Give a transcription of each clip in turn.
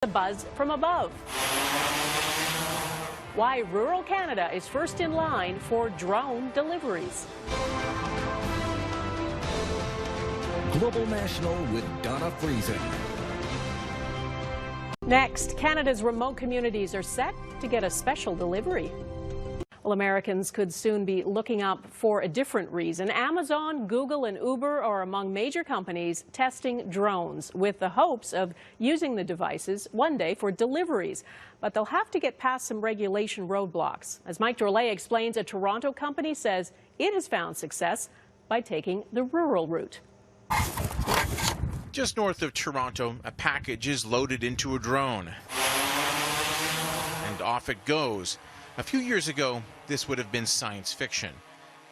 The buzz from above. Why rural Canada is first in line for drone deliveries. Global National with Donna Friesen. Next, Canada's remote communities are set to get a special delivery. Well, Americans could soon be looking up for a different reason. Amazon, Google, and Uber are among major companies testing drones with the hopes of using the devices one day for deliveries. But they'll have to get past some regulation roadblocks. As Mike Drolet explains, a Toronto company says it has found success by taking the rural route. Just north of Toronto, a package is loaded into a drone. And off it goes. A few years ago, this would have been science fiction.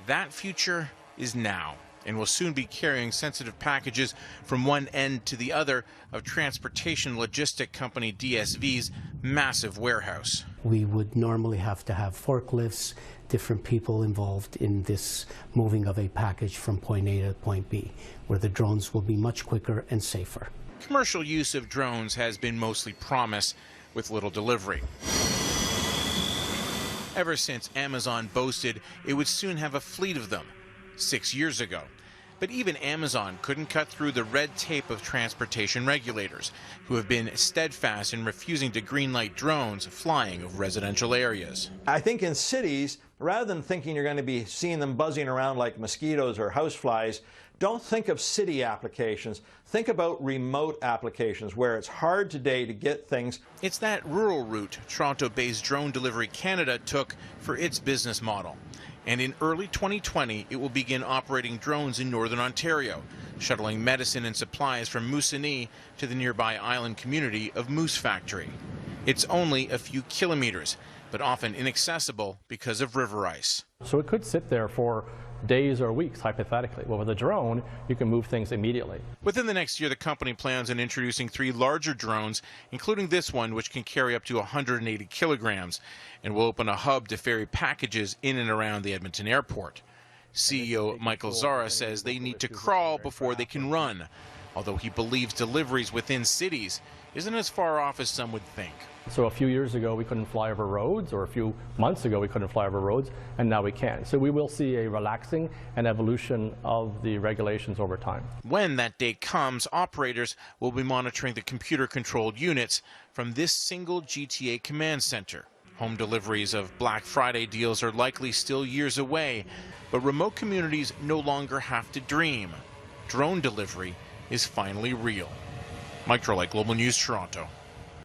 That future is now, and will soon be carrying sensitive packages from one end to the other of transportation logistic company DSV's massive warehouse. We would normally have to have forklifts, different people involved in this moving of a package from point A to point B, where the drones will be much quicker and safer. Commercial use of drones has been mostly promise, with little delivery. Ever since Amazon boasted it would soon have a fleet of them 6 years ago. But even Amazon couldn't cut through the red tape of transportation regulators, who have been steadfast in refusing to greenlight drones flying over residential areas. I think in cities, rather than thinking you're going to be seeing them buzzing around like mosquitoes or houseflies, don't think of city applications. Think about remote applications where it's hard today to get things. It's that rural route Toronto-based Drone Delivery Canada took for its business model. And in early 2020, it will begin operating drones in northern Ontario, shuttling medicine and supplies from Moosonee to the nearby island community of Moose Factory. It's only a few kilometers, but often inaccessible because of river ice. So it could sit there for days or weeks, hypothetically. Well, with a drone, you can move things immediately. Within the next year, the company plans on introducing 3 larger drones, including this one, which can carry up to 180 kilograms, and will open a hub to ferry packages in and around the Edmonton airport. CEO Michael Zara says they need to crawl before they can run, although he believes deliveries within cities isn't as far off as some would think. So a few years ago we couldn't fly over roads, or a few months ago we couldn't fly over roads, and now we can. So we will see a relaxing and evolution of the regulations over time. When that day comes, operators will be monitoring the computer-controlled units from this single GTA command center. Home deliveries of Black Friday deals are likely still years away, but remote communities no longer have to dream. Drone delivery is finally real. Mike Drolet, Global News, Toronto.